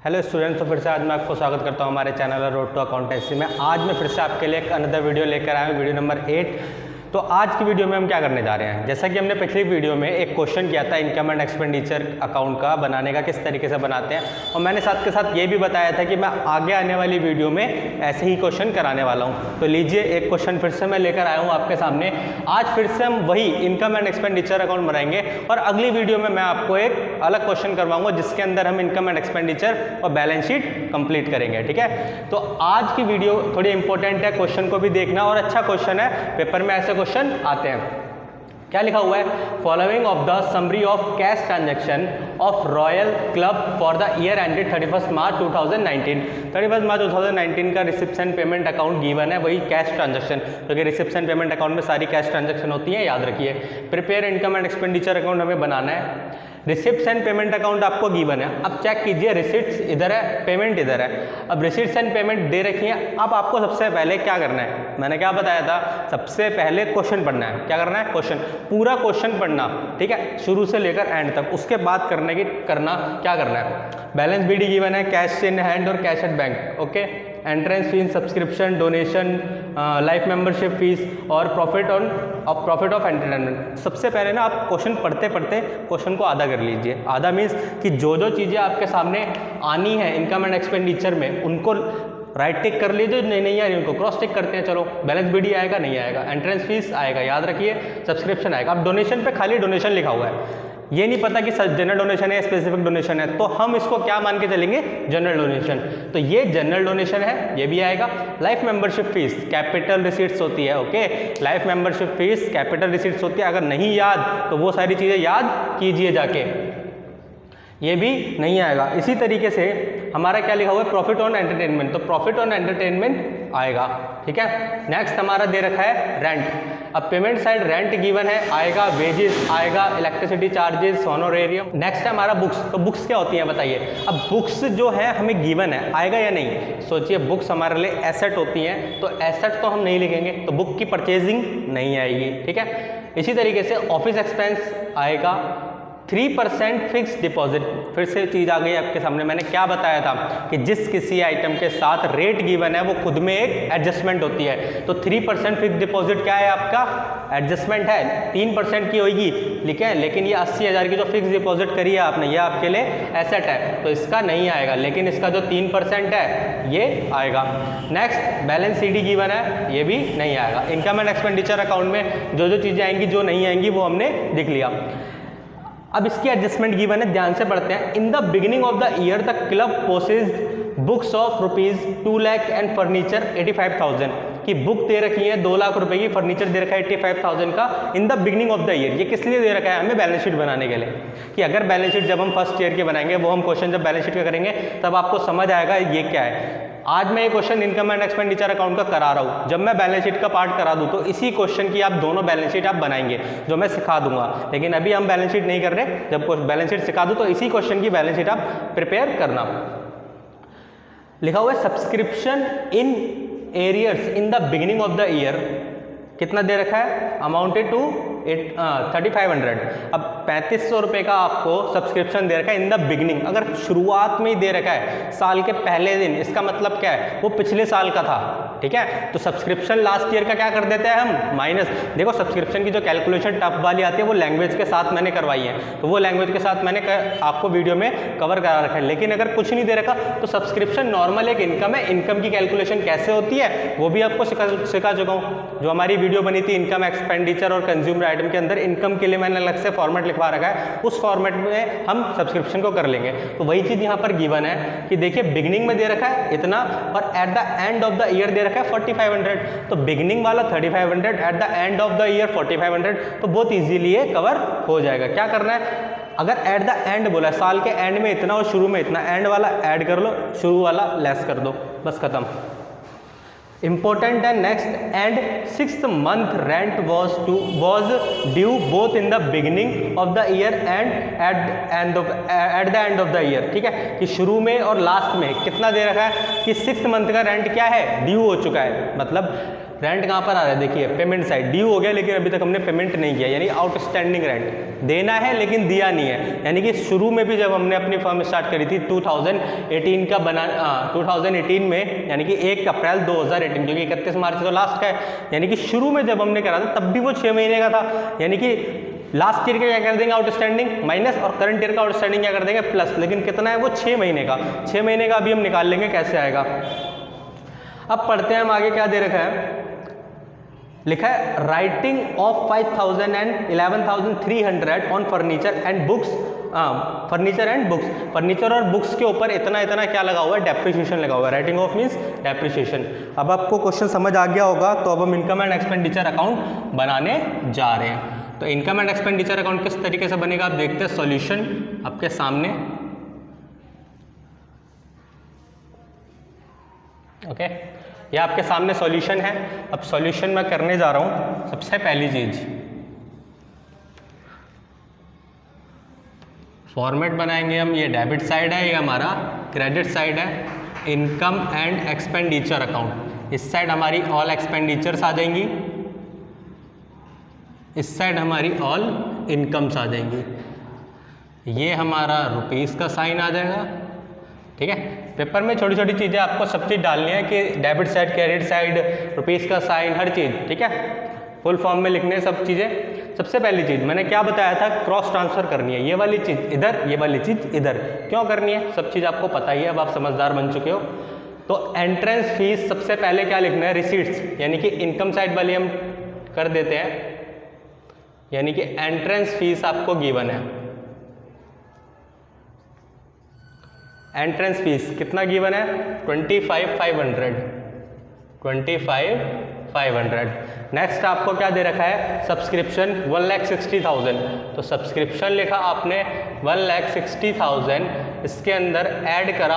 Hello students, तो फिर से आज मैं आपको स्वागत करता हूं हमारे चैनल रोड टू अकाउंटेंसी में। आज मैं फिर से आपके लिए एक अनदर वीडियो लेकर आया हूं, वीडियो नंबर 8। तो आज की वीडियो में हम क्या करने जा रहे हैं, जैसा कि हमने पिछली वीडियो में एक क्वेश्चन किया था इनकम एंड एक्सपेंडिचर अकाउंट का बनाने का, किस तरीके से बनाते हैं, और मैंने साथ के साथ ये भी बताया था कि मैं आगे आने वाली वीडियो में ऐसे ही क्वेश्चन कराने वाला हूँ। तो लीजिए, एक क्वेश्चन फिर से मैं लेकर आया हूँ आपके सामने। आज फिर से हम वही इनकम एंड एक्सपेंडिचर अकाउंट बनाएंगे और अगली वीडियो में मैं आपको एक अलग क्वेश्चन करवाऊंगा जिसके अंदर हम इनकम एंड एक्सपेंडिचर और बैलेंस शीट कंप्लीट करेंगे। ठीक है, तो आज की वीडियो थोड़ी इंपॉर्टेंट है, क्वेश्चन को भी देखना, और अच्छा क्वेश्चन है, पेपर में ऐसे क्वेश्चन आते हैं। क्या लिखा हुआ है, following of the summary of cash transaction of royal club for the year ended 31 मार्च 2019। 31 मार्च 2019 का रिसिप्शन पेमेंट अकाउंट गिवन है, वही कैश ट्रांजैक्शन, क्योंकि रिसिप्शन पेमेंट अकाउंट में सारी कैश ट्रांजैक्शन होती है, याद रखिए। Prepare income and expenditure account हमें बनाना है। रिसिप्ट्स एंड पेमेंट अकाउंट आपको गिवन है। अब चेक कीजिए, रिसिप्ट्स इधर है, पेमेंट इधर है। अब रिसिप्ट्स एंड पेमेंट दे रखी है। अब आपको सबसे पहले क्या करना है, मैंने क्या बताया था, सबसे पहले क्वेश्चन पढ़ना है। क्या करना है, क्वेश्चन, पूरा क्वेश्चन पढ़ना, ठीक है, शुरू से लेकर एंड तक। उसके बाद क्या करना है, बैलेंस बीडी गिवन है, कैश इन हैंड और cash at bank, okay, entrance fees, subscription, donation, life membership fees और प्रॉफिट ऑफ एंटरटेनमेंट। सबसे पहले ना आप क्वेश्चन पढ़ते पढ़ते क्वेश्चन को आधा कर लीजिए। आधा मीन्स कि जो चीज़ें आपके सामने आनी है इनकम एंड एक्सपेंडिचर में, उनको राइट टिक कर लीजिए, नहीं आ रही उनको क्रॉस टिक करते हैं। चलो, बैलेंस बीडी आएगा, नहीं आएगा, एंट्रेंस फीस आएगा, याद रखिए, सब्सक्रिप्शन आएगा। अब डोनेशन पे खाली डोनेशन लिखा हुआ है, ये नहीं पता कि जनरल डोनेशन है, स्पेसिफिक डोनेशन है, तो हम इसको क्या मान के चलेंगे, जनरल डोनेशन। तो ये जनरल डोनेशन है, ये भी आएगा। Life membership fees capital receipts होती है, okay, life membership fees capital receipts होती है। अगर नहीं याद तो वो सारी चीज़ें याद कीजिए जाके, ये भी नहीं आएगा। इसी तरीके से हमारा क्या लिखा हुआ है, प्रॉफिट ऑन एंटरटेनमेंट, तो प्रॉफिट ऑन एंटरटेनमेंट आएगा। ठीक है, नेक्स्ट हमारा दे रखा है रेंट। अब पेमेंट साइड रेंट गिवन है, आएगा, वेजेस आएगा, इलेक्ट्रिसिटी चार्जेस, होनोरेरियम। नेक्स्ट है हमारा बुक्स। तो बुक्स क्या होती हैं बताइए। अब बुक्स जो है हमें गिवन है, आएगा या नहीं, सोचिए। बुक्स हमारे लिए एसेट होती हैं, तो एसेट तो हम नहीं लिखेंगे, तो बुक की परचेजिंग नहीं आएगी। ठीक है, इसी तरीके से ऑफिस एक्सपेंस आएगा। 3% फिक्स डिपॉजिट, फिर से चीज़ आ गई आपके सामने। मैंने क्या बताया था कि जिस किसी आइटम के साथ रेट गिवन है वो खुद में एक एडजस्टमेंट होती है। तो 3% फिक्स डिपॉजिट क्या है, आपका एडजस्टमेंट है, 3% की होगी, लिखे, लेकिन ये 80,000 की जो फिक्स डिपॉजिट करी है आपने, ये आपके लिए एसेट है, तो इसका नहीं आएगा, लेकिन इसका जो 3% है ये आएगा। नेक्स्ट बैलेंस सीडी गिवन है, ये भी नहीं आएगा। इनकम एंड एक्सपेंडिचर अकाउंट में जो चीज़ें आएंगी, जो नहीं आएंगी वो हमने लिख लिया। अब इसकी एडजस्टमेंट गिवन है, ध्यान से पढ़ते हैं। In the beginning of the year the club possessed books of ₹2 lakh and furniture 85,000 की बुक दे रखी है, 2 लाख रुपए की, फर्नीचर दे रखा है 85,000 का in the beginning of the year. ये किस लिए दे रखा है, हमें बैलेंस शीट बनाने के लिए, कि अगर बैलेंस शीट जब हम फर्स्ट ईयर के बनाएंगे, वो हम क्वेश्चन जब बैलेंस शीट का करेंगे तब आपको समझ आएगा ये क्या है। आज मैं ये question income and expenditure account का करा रहा हूँ, जब मैं बैलेंस शीट का पार्ट करा दूँ तो इसी क्वेश्चन की आप दोनों बैलेंस शीट आप बनाएंगे, जो मैं सिखा दूंगा। लेकिन अभी हम बैलेंस शीट नहीं कर रहे, जब बैलेंस शीट सिखा दूँ तो इसी क्वेश्चन की बैलेंस शीट आप प्रिपेयर करना। लिखा हुआ है subscription in arrears in the beginning of the year, कितना दे रखा है, अमाउंटेड टू 3500। अब 3500 रुपये का आपको सब्सक्रिप्शन दे रखा है इन द बिगिनिंग। अगर शुरुआत में ही दे रखा है, साल के पहले दिन, इसका मतलब क्या है, वो पिछले साल का था। ठीक है, तो सब्सक्रिप्शन लास्ट ईयर का क्या कर देते हैं हम, माइनस। देखो, सब्सक्रिप्शन की जो कैलकुलेशन टफ वाली आती है वो लैंग्वेज के साथ मैंने करवाई है, तो वो लैंग्वेज के साथ मैंने आपको वीडियो में कवर करा रखा है। लेकिन अगर कुछ नहीं दे रखा तो सब्सक्रिप्शन नॉर्मल एक इनकम है, इनकम की कैलकुलेशन कैसे होती है वो भी आपको सिखा चुका हूँ। जो हमारी वीडियो बनी थी इनकम एक्सपेंडिचर और कंज्यूमर आइटम के अंदर, इनकम के लिए मैंने अलग से फॉर्मेट लिखवा रखा है, उस फॉर्मेट में हम सब्सक्रिप्शन को कर लेंगे। तो वही चीज़ यहाँ पर गिवन है कि देखिए, बिगिनिंग में दे रखा है इतना, और at the end of the year दे रखा है 4500। तो बिगिनिंग वाला 3500, at the end of the year 4500, तो बहुत ईजीली ये कवर हो जाएगा। क्या करना है, अगर एट द एंड बोला है, साल के एंड में इतना और शुरू में इतना, एंड वाला ऐड कर लो, शुरू वाला लेस कर दो, बस खत्म। इंपॉर्टेंट है next, and 6th month rent was due both in the beginning of the year and at the end of the year। ठीक है, कि शुरू में और लास्ट में कितना दे रखा है कि 6th month का रेंट क्या है, ड्यू हो चुका है। मतलब रेंट कहाँ पर आ रहा है, देखिए पेमेंट साइड ड्यू हो गया, लेकिन अभी तक हमने पेमेंट नहीं किया, यानी आउटस्टैंडिंग रेंट। देना है लेकिन दिया नहीं है। यानी कि शुरू में भी जब हमने अपनी फर्म स्टार्ट करी थी 2018 का 2018 में, यानी कि 1 अप्रैल 2018, क्योंकि 31 मार्च तो लास्ट का है, यानी कि शुरू में जब हमने करा था तब भी वो 6 महीने का था। यानी कि लास्ट ईयर का क्या कर देंगे आउटस्टैंडिंग माइनस, और करंट ईयर का आउटस्टैंडिंग क्या कर देंगे प्लस। लेकिन कितना है वो 6 महीने का। 6 महीने का अभी हम निकाल लेंगे कैसे आएगा। अब पढ़ते हैं हम आगे क्या दे रखा है। लिखा है writing of 5000 and 11,300 on furniture and books, furniture and books, furniture और बुक्स के ऊपर इतना इतना क्या लगा हुआ है, डेप्रिसिएशन लगा हुआ है। Writing of means depreciation. अब आपको क्वेश्चन समझ आ गया होगा, तो अब हम इनकम एंड एक्सपेंडिचर अकाउंट बनाने जा रहे हैं। तो इनकम एंड एक्सपेंडिचर अकाउंट किस तरीके से बनेगा आप देखते हैं। सॉल्यूशन आपके सामने, ओके, ये आपके सामने सॉल्यूशन है। अब सॉल्यूशन मैं करने जा रहा हूं। सबसे पहली चीज फॉर्मेट बनाएंगे हम। ये डेबिट साइड है, ये हमारा क्रेडिट साइड है। इनकम एंड एक्सपेंडिचर अकाउंट, इस साइड हमारी ऑल एक्सपेंडिचर्स आ जाएंगी, इस साइड हमारी ऑल इनकम्स आ जाएंगी। ये हमारा रुपीस का साइन आ जाएगा, ठीक है। पेपर में छोटी छोटी चीज़ें आपको सब चीज़ डालनी है कि debit side, credit side, rupees का साइन, हर चीज़, ठीक है, फुल फॉर्म में लिखने सब चीज़ें। सबसे पहली चीज़ मैंने क्या बताया था, क्रॉस ट्रांसफ़र करनी है। ये वाली चीज़ इधर, ये वाली चीज़ इधर। क्यों करनी है सब चीज़ आपको पता ही है, अब आप समझदार बन चुके हो। तो एंट्रेंस फीस सबसे पहले क्या लिखना है, रिसीट्स, यानी कि इनकम साइड वाली हम कर देते हैं। यानी कि एंट्रेंस फीस आपको गिवन है। एंट्रेंस फीस कितना गिवन है, 25,500, 25,500। नेक्स्ट आपको क्या दे रखा है, सब्सक्रिप्शन 1,60,000। तो सब्सक्रिप्शन लिखा आपने 1,60,000, इसके अंदर ऐड करा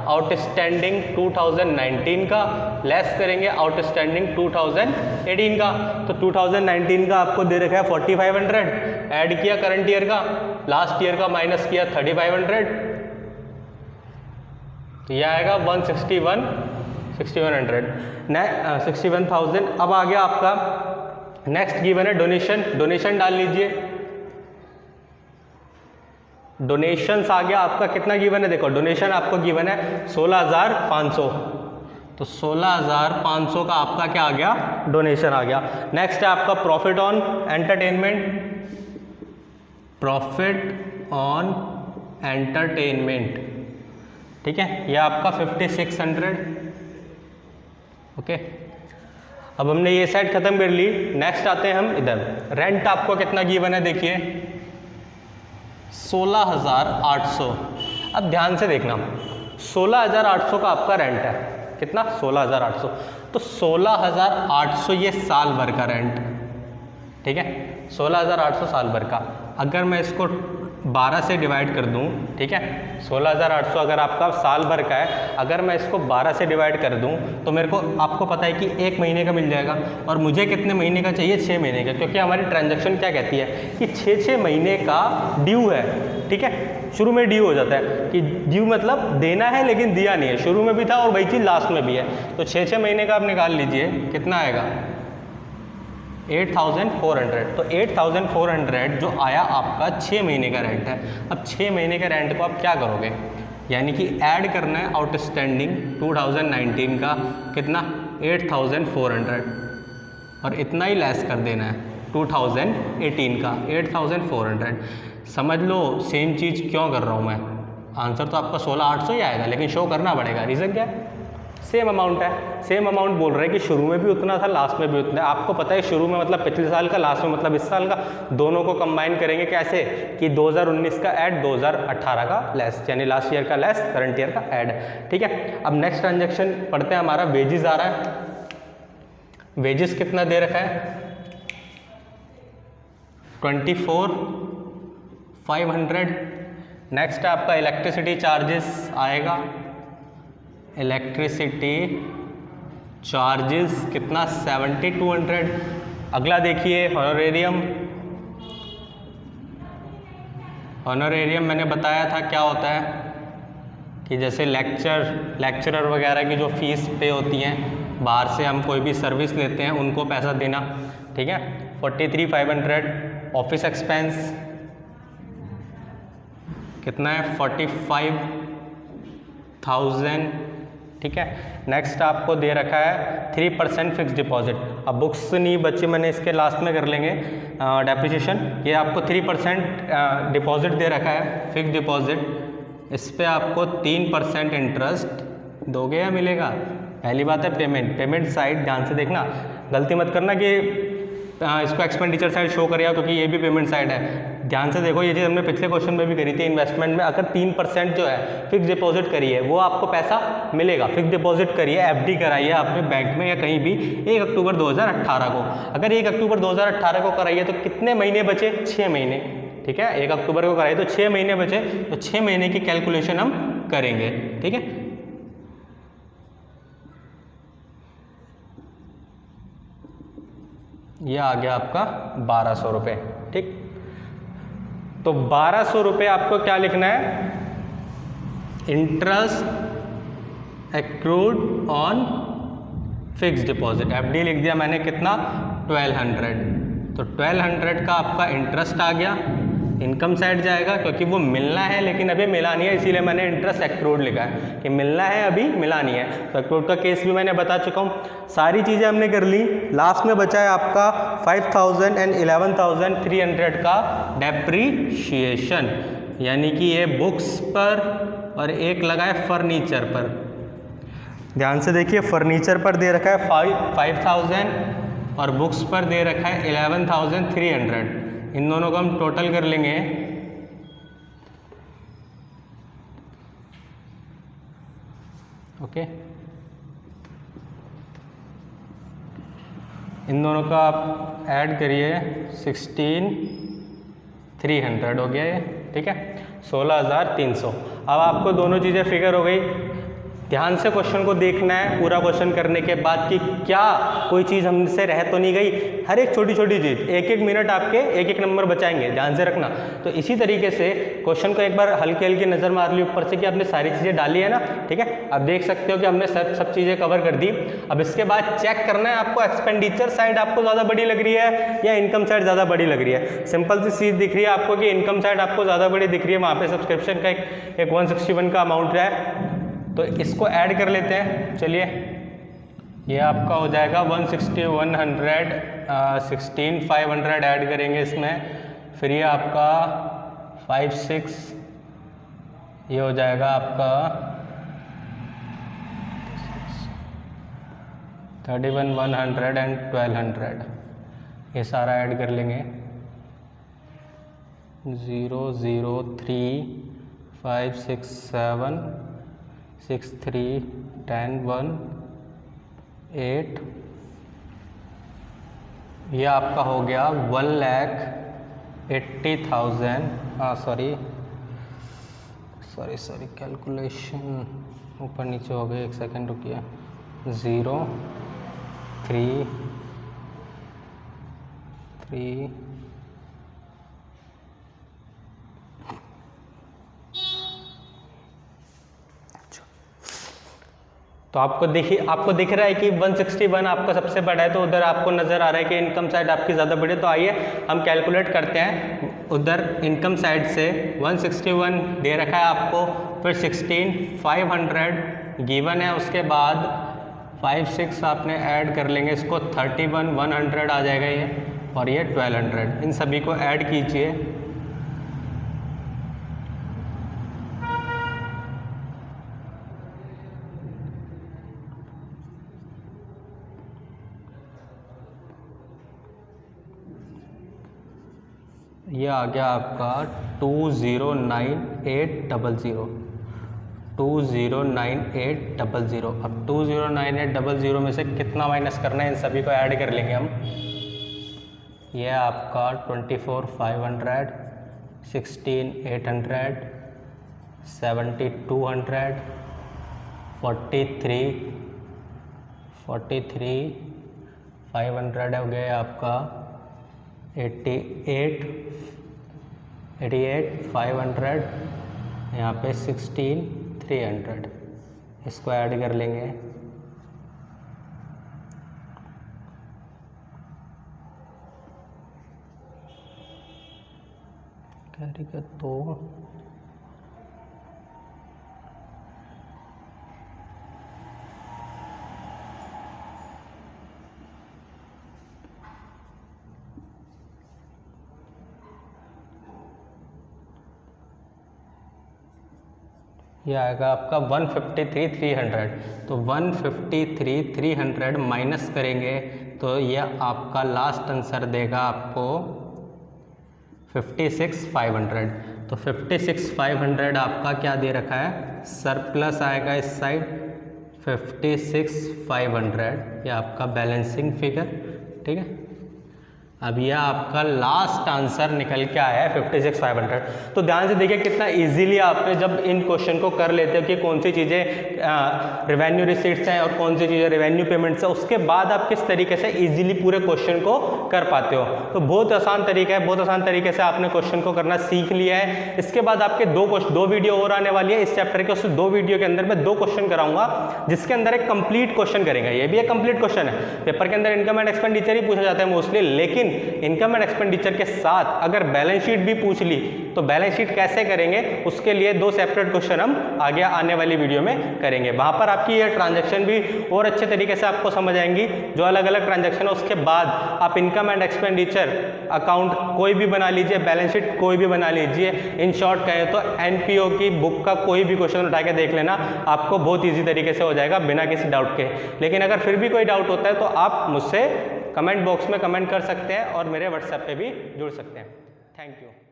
आउटस्टैंडिंग 2019 का, लेस करेंगे आउटस्टैंडिंग 2018 का। तो 2019 का आपको दे रखा है 4,500, ऐड किया करंट ईयर का, लास्ट ईयर का माइनस किया 3,500, तो यह आएगा 61,000। अब आ गया आपका नेक्स्ट गिवन है डोनेशन। डोनेशन डाल लीजिए, डोनेशंस आ गया आपका। कितना गिवन है देखो, डोनेशन आपको गिवन है 16,500, तो 16,500 का आपका क्या आ गया, डोनेशन आ गया। नेक्स्ट है आपका profit on entertainment, profit on entertainment, ठीक है, ये आपका 5,600, ओके। अब हमने ये साइड खत्म कर ली। नेक्स्ट आते हैं हम इधर। रेंट आपको कितना गिवन है देखिए, 16,800। अब ध्यान से देखना, 16,800 का आपका रेंट है, कितना, 16,800। तो 16,800 ये साल भर का रेंट, ठीक है, 16,800 साल भर का। अगर मैं इसको 12 से डिवाइड कर दूं, ठीक है, 16,800 अगर आपका साल भर का है, अगर मैं इसको 12 से डिवाइड कर दूं तो मेरे को, आपको पता है कि 1 महीने का मिल जाएगा। और मुझे कितने महीने का चाहिए, 6 महीने का, क्योंकि हमारी ट्रांजैक्शन क्या कहती है कि 6 महीने का ड्यू है, ठीक है। शुरू में ड्यू हो जाता है कि ड्यू मतलब देना है लेकिन दिया नहीं है, शुरू में भी था और वही चीज़ लास्ट में भी है। तो 6 महीने का आप निकाल लीजिए, कितना आएगा, 8,400। तो 8,400 जो आया आपका 6 महीने का रेंट है। अब 6 महीने के रेंट को आप क्या करोगे, यानी कि ऐड करना है आउटस्टैंडिंग 2019 का, कितना, 8,400, और इतना ही लेस कर देना है 2018 का 8,400। समझ लो सेम चीज़ क्यों कर रहा हूँ मैं। आंसर तो आपका 16,800 ही आएगा, लेकिन शो करना पड़ेगा। रीज़न क्या है, सेम अमाउंट है, सेम अमाउंट बोल रहे हैं कि शुरू में भी उतना था, लास्ट में भी उतना है। आपको पता है शुरू में मतलब पिछले साल का, लास्ट में मतलब इस साल का। दोनों को कंबाइन करेंगे कैसे कि 2019 का ऐड, 2018 का लेस, यानी लास्ट ईयर का लेस, करंट ईयर का ऐड, ठीक है। अब नेक्स्ट ट्रांजेक्शन पढ़ते हैं, हमारा वेजेस आ रहा है। वेजेस कितना दे रखा है, 24,500। नेक्स्ट आपका इलेक्ट्रिसिटी चार्जेस आएगा, इलेक्ट्रिसिटी चार्जेस कितना, 7,200। अगला देखिए हॉनरेरियम। हॉनरेरियम मैंने बताया था क्या होता है कि जैसे लेक्चरर वगैरह की जो फीस पे होती हैं, बाहर से हम कोई भी सर्विस लेते हैं उनको पैसा देना, ठीक है। 43,500 ऑफिस एक्सपेंस, कितना है 45,000, ठीक है। नेक्स्ट आपको दे रखा है 3% फिक्स डिपॉजिट। अब बुक्स नहीं बच्चे मैंने इसके लास्ट में कर लेंगे डेप्रिसिएशन। ये आपको 3% डिपॉजिट दे रखा है फिक्स डिपॉजिट, इस पे आपको 3% इंटरेस्ट दोगे या मिलेगा। पहली बात है पेमेंट साइड ध्यान से देखना, गलती मत करना कि इसको एक्सपेंडिचर साइड शो करेगा, क्योंकि ये भी पेमेंट साइड है। ध्यान से देखो, ये चीज़ हमने पिछले क्वेश्चन में भी करी थी। इन्वेस्टमेंट में अगर 3% जो है फिक्स डिपॉजिट करी है वो आपको पैसा मिलेगा। फिक्स डिपॉजिट करी है, एफडी कराई है आपने बैंक में या कहीं भी 1 अक्टूबर 2018 को, अगर 1 अक्टूबर 2018 को कराई है तो कितने महीने बचे? 6 महीने, ठीक है। 1 अक्टूबर को कराई तो 6 महीने बचे, तो 6 महीने की कैलकुलेशन हम करेंगे, ठीक है। ये आ गया आपका 1200 रुपये, ठीक। तो 1200 रुपये आपको क्या लिखना है? Interest accrued on fix deposit, FD लिख दिया मैंने, कितना 1200। तो 1200 का आपका इंटरेस्ट आ गया, इनकम साइड जाएगा क्योंकि वो मिलना है लेकिन अभी मिला नहीं है, इसीलिए मैंने इंटरेस्ट एक्रूड लिखा है कि मिलना है अभी मिला नहीं है। तो एक्रूड का केस भी मैंने बता चुका हूँ। सारी चीज़ें हमने कर ली, लास्ट में बचा है आपका 5,000 एंड 11,300 का डेप्रीशिएशन, यानी कि ये बुक्स पर और एक लगा है फर्नीचर पर। ध्यान से देखिए, फर्नीचर पर दे रखा है 5,000 और बुक्स पर दे रखा है 11,300। इन दोनों को हम टोटल कर लेंगे, ओके। इन दोनों का आप ऐड करिए, 16,300 हो गया ये, ठीक है, 16,300। अब आपको दोनों चीज़ें फिगर हो गई। ध्यान से क्वेश्चन को देखना है पूरा क्वेश्चन करने के बाद कि क्या कोई चीज़ हमसे रह तो नहीं गई। हर एक छोटी छोटी चीज़, एक एक मिनट आपके एक एक नंबर बचाएंगे, ध्यान से रखना। तो इसी तरीके से क्वेश्चन को एक बार हल्की हल्की नज़र मार ली ऊपर से कि आपने सारी चीज़ें डाली है ना, ठीक है। अब देख सकते हो कि हमने सब चीज़ें कवर कर दी। अब इसके बाद चेक करना है आपको एक्सपेंडिचर साइड आपको ज़्यादा बड़ी लग रही है या इनकम साइड ज़्यादा बड़ी लग रही है। सिंपल सी चीज़ दिख रही है आपको कि इनकम साइड आपको ज़्यादा बड़ी दिख रही है, वहाँ पर सब्सक्रिप्शन का एक 161 का अमाउंट है, तो इसको ऐड कर लेते हैं। चलिए, ये आपका हो जाएगा 160, 100, 16,500 ऐड करेंगे इसमें, फिर ये आपका 5, 6, ये हो जाएगा आपका 31, 100 एंड 1200। ये सारा ऐड कर लेंगे, 0, 0, 3, 5, 6, 7, 6, 3, 10, 1, 8। ये आपका हो गया 1,80,000। सॉरी कैलकुलेशन ऊपर नीचे हो गई, एक सेकेंड रुकिए। 0, 3, 3, तो आपको दिख रहा है कि 161 आपका सबसे बड़ा है, तो उधर आपको नज़र आ रहा है कि इनकम साइड आपकी ज़्यादा बड़ी है। तो आइए हम कैलकुलेट करते हैं। उधर इनकम साइड से 161 दे रखा है आपको, फिर 16,500 गिवन है, उसके बाद 5, 6 आपने ऐड कर लेंगे, इसको 31, 100 आ जाएगा ये, और ये 1200। इन सभी को ऐड कीजिए, ये आ गया आपका 209800। 209800। अब 209800 में से कितना माइनस करना है, इन सभी को ऐड कर लेंगे हम। ये आपका 24,500, 16,800, 7,200, 43,500 हो गया आपका 88,500, यहाँ पे 16,300, इसको ऐड कर लेंगे। कैरी कर 2, ये आएगा आपका 153,300। तो 153,300 माइनस करेंगे तो ये आपका लास्ट आंसर देगा आपको 56,500। तो 56,500 आपका क्या दे रखा है, सरप्लस आएगा इस साइड 56,500, ये आपका बैलेंसिंग फिगर, ठीक है। अब यह आपका लास्ट आंसर निकल के आया है 56,500। तो ध्यान से देखिए कितना इजीली आप जब इन क्वेश्चन को कर लेते हो कि कौन सी चीज़ें रेवेन्यू रिसीट्स हैं और कौन सी चीज़ें रेवेन्यू पेमेंट्स है, उसके बाद आप किस तरीके से इजीली पूरे क्वेश्चन को कर पाते हो। तो बहुत आसान तरीका है, बहुत आसान तरीके से आपने क्वेश्चन को करना सीख लिया है। इसके बाद आपके दो वीडियो और आने वाली है इस चैप्टर के, उस 2 वीडियो के अंदर मैं 2 क्वेश्चन कराऊंगा जिसके अंदर एक कंप्लीट क्वेश्चन करेंगे। ये भी एक कंप्लीट क्वेश्चन है, पेपर के अंदर इनकम एंड एक्सपेंडिचर ही पूछा जाता है मोस्टली, लेकिन इनकम एंड एक्सपेंडिचर के साथ अगर बैलेंस शीट भी पूछ ली तो बैलेंस शीट कैसे करेंगे उसके लिए 2 सेपरेट क्वेश्चन हम आगे आने वाली वीडियो में करेंगे। वहां पर आपकी ये ट्रांजैक्शन भी और अच्छे तरीके से आपको समझ आएंगी, जो अलग अलग ट्रांजैक्शन है। उसके बाद आप इनकम एंड एक्सपेंडिचर अकाउंट कोई भी बना लीजिए, बैलेंस शीट कोई भी बना लीजिए। इन शॉर्ट कहें तो एनपीओ की बुक का कोई भी क्वेश्चन उठा के देख लेना, आपको बहुत ईजी तरीके से हो जाएगा बिना किसी डाउट के। लेकिन अगर फिर भी कोई डाउट होता है तो आप मुझसे कमेंट बॉक्स में कमेंट कर सकते हैं और मेरे व्हाट्सएप पे भी जुड़ सकते हैं। Thank you.